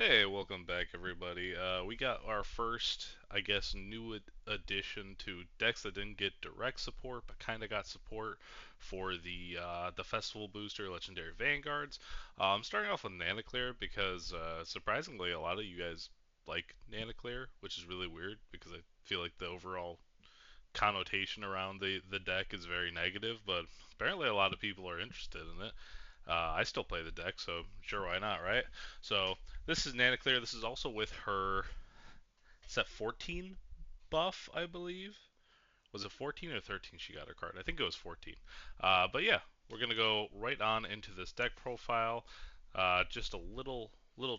Hey, welcome back, everybody. We got our first, I guess, new addition to decks that didn't get direct support, but kind of got support for the festival booster, Legendary Vanguards. I'm starting off with Nannaclir because surprisingly, a lot of you guys like Nannaclir, which is really weird because I feel like the overall connotation around the deck is very negative, but apparently a lot of people are interested in it. I still play the deck, so sure, why not, right? So this is Naniclair. This is also with her set 14 buff, I believe. Was it 14 or 13 she got her card? I think it was 14. But yeah, we're gonna go right on into this deck profile. Just a little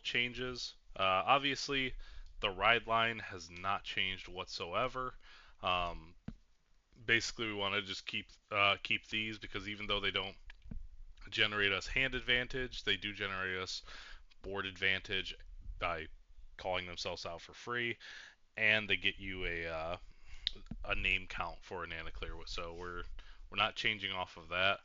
changes. Obviously, the ride line has not changed whatsoever. Um, Basically, we want to just keep these because even though they don't generate us hand advantage, they do generate us board advantage by calling themselves out for free, and they get you a name count for a Nannaclear. So we're not changing off of that.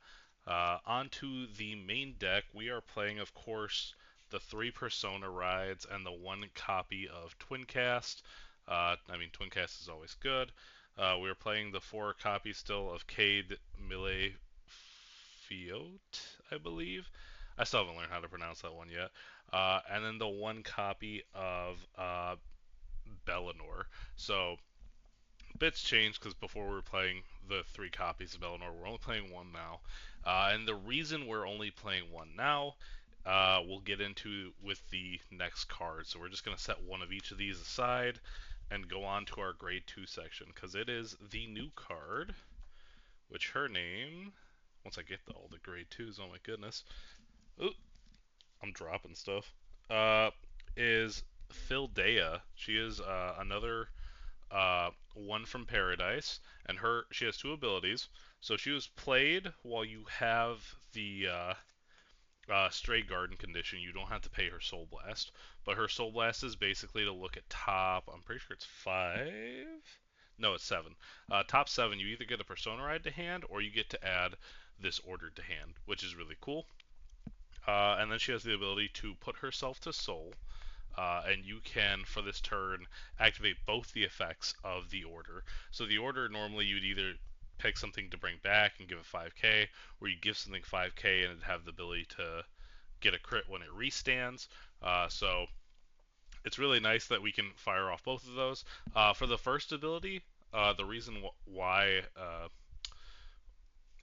Onto the main deck, we are playing, of course, the three Persona rides and the one copy of Twincast. Twincast is always good. We are playing the four copies still of Cade Mille Fiote, I believe. I still haven't learned how to pronounce that one yet. And then the one copy of Bellinor. So bits changed because before we were playing the three copies of Bellinor. We're only playing one now. And the reason we're only playing one now, we'll get into with the next card. So we're just going to set one of each of these aside and go on to our grade 2 section because it is the new card, which her name, once I get all the grade 2s, oh my goodness. Ooh, I'm dropping stuff. Uh, is Phildea. She is another one from Paradise, and she has two abilities. So she was played while you have the Stray Garden condition. You don't have to pay her Soul Blast, but her Soul Blast is basically to look at top. I'm pretty sure it's 5. No, it's 7. Top 7, you either get a Persona Ride to hand or you get to add this ordered to hand, which is really cool. And then she has the ability to put herself to Soul, and you can, for this turn, activate both the effects of the order. So the order, normally you'd either pick something to bring back and give it 5k, or you give something 5k and it'd have the ability to get a crit when it restands. So it's really nice that we can fire off both of those. For the first ability, the reason why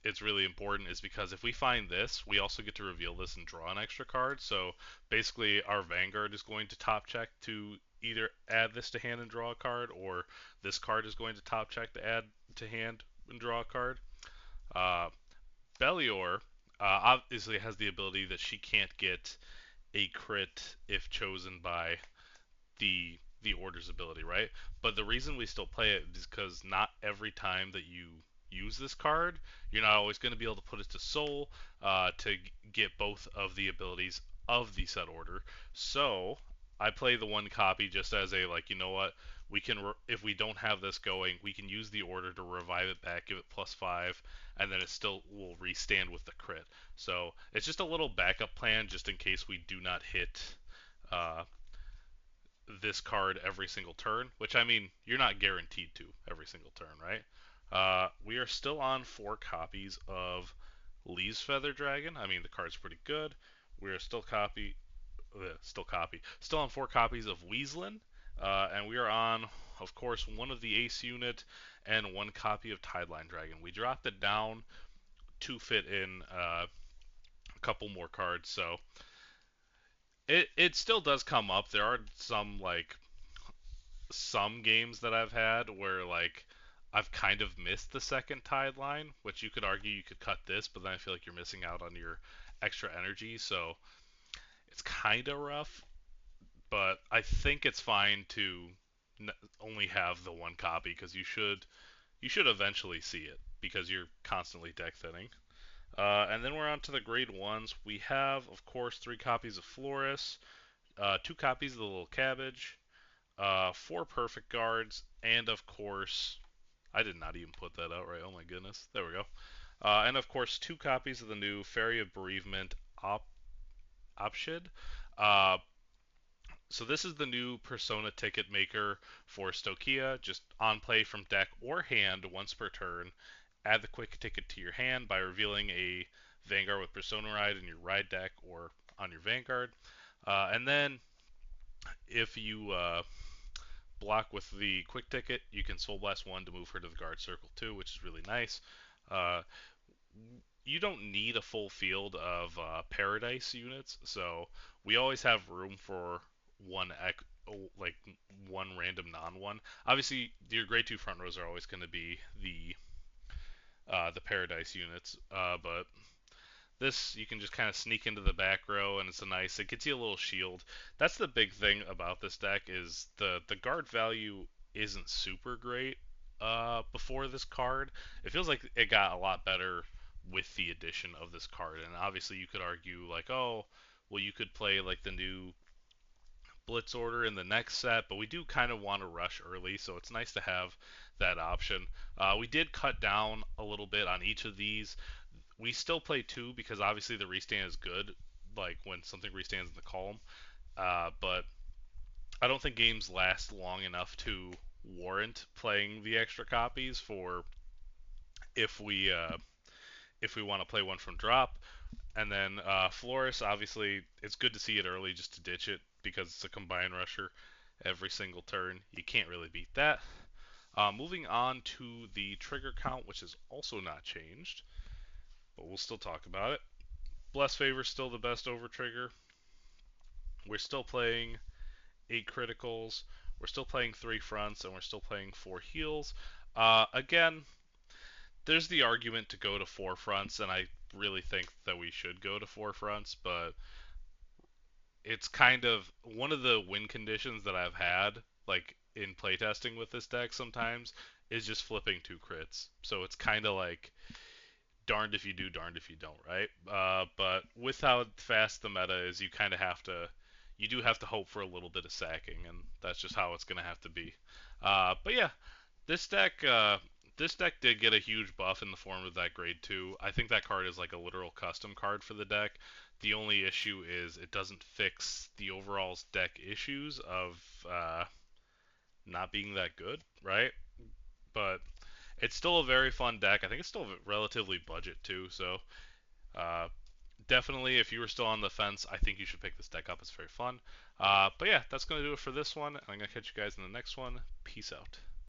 it's really important is because if we find this, we also get to reveal this and draw an extra card. So basically, our Vanguard is going to top check to either add this to hand and draw a card, or this card is going to top check to add to hand and draw a card. Uh, Bellior obviously has the ability that she can't get a crit if chosen by the order's ability, right? But the reason we still play it is because not every time that you use this card, you're not always going to be able to put it to soul to get both of the abilities of the set order. So I play the one copy just as a like, you know what? We can if we don't have this going, we can use the order to revive it back, give it +5, and then it still will restand with the crit. So it's just a little backup plan just in case we do not hit uh, this card every single turn, which I mean, you're not guaranteed to every single turn, right? We are still on 4 copies of Lee's Feather Dragon. I mean, the card's pretty good. We are still on 4 copies of Weaslin, and we are on, of course, one of the Ace unit and 1 copy of Tideline Dragon. We dropped it down to fit in a couple more cards, so it still does come up. There are some games that I've had where like I've kind of missed the second tide line, which you could argue you could cut this, but then I feel like you're missing out on your extra energy, so it's kind of rough. But I think it's fine to only have the one copy because you should eventually see it because you're constantly deck thinning. And then we're on to the grade ones. We have, of course, 3 copies of Florus, 2 copies of the Little Cabbage, 4 perfect guards, and of course, I did not even put that out right. Oh my goodness, there we go. And of course, 2 copies of the new Fairy of Bereavement Opshid. Uh, So this is the new Persona ticket maker for Stokia. Just on play from deck or hand once per turn. Add the quick ticket to your hand by revealing a Vanguard with Persona Ride in your Ride deck or on your Vanguard. And then if you block with the quick ticket, you can Soul Blast 1 to move her to the guard circle too, which is really nice. Uh, you don't need a full field of Paradise units, so we always have room for like one random non-one. Obviously, your grade 2 front rows are always going to be the Paradise units, but this you can just kind of sneak into the back row, and it's a nice. It gets you a little shield. That's the big thing about this deck is the guard value isn't super great before this card. It feels like it got a lot better with the addition of this card, and obviously you could argue like, oh, well you could play like the new Blitz order in the next set, but we do kind of want to rush early, so it's nice to have that option. We did cut down a little bit on each of these. We still play two because obviously the restand is good, like when something restands in the column. But I don't think games last long enough to warrant playing the extra copies for if we uh, if we want to play one from drop. And then Florus, obviously, it's good to see it early just to ditch it because it's a combine rusher every single turn. You can't really beat that. Moving on to the trigger count, which has also not changed, but we'll still talk about it. Bless Favor's still the best over trigger. We're still playing 8 criticals. We're still playing 3 fronts, and we're still playing 4 heals. Again, there's the argument to go to 4 fronts, and I really think that we should go to 4 fronts, but it's kind of one of the win conditions that I've had, like in playtesting with this deck sometimes, is just flipping 2 crits. So it's kind of like darned if you do, darned if you don't, right? But with how fast the meta is, you do have to hope for a little bit of sacking, and that's just how it's going to have to be. But yeah, this deck, uh, this deck did get a huge buff in the form of that grade 2. I think that card is like a literal custom card for the deck. The only issue is it doesn't fix the overall deck issues of not being that good, right? But it's still a very fun deck. I think it's still relatively budget too, so uh, definitely, if you were still on the fence, I think you should pick this deck up. It's very fun. But yeah, that's going to do it for this one. I'm going to catch you guys in the next one. Peace out.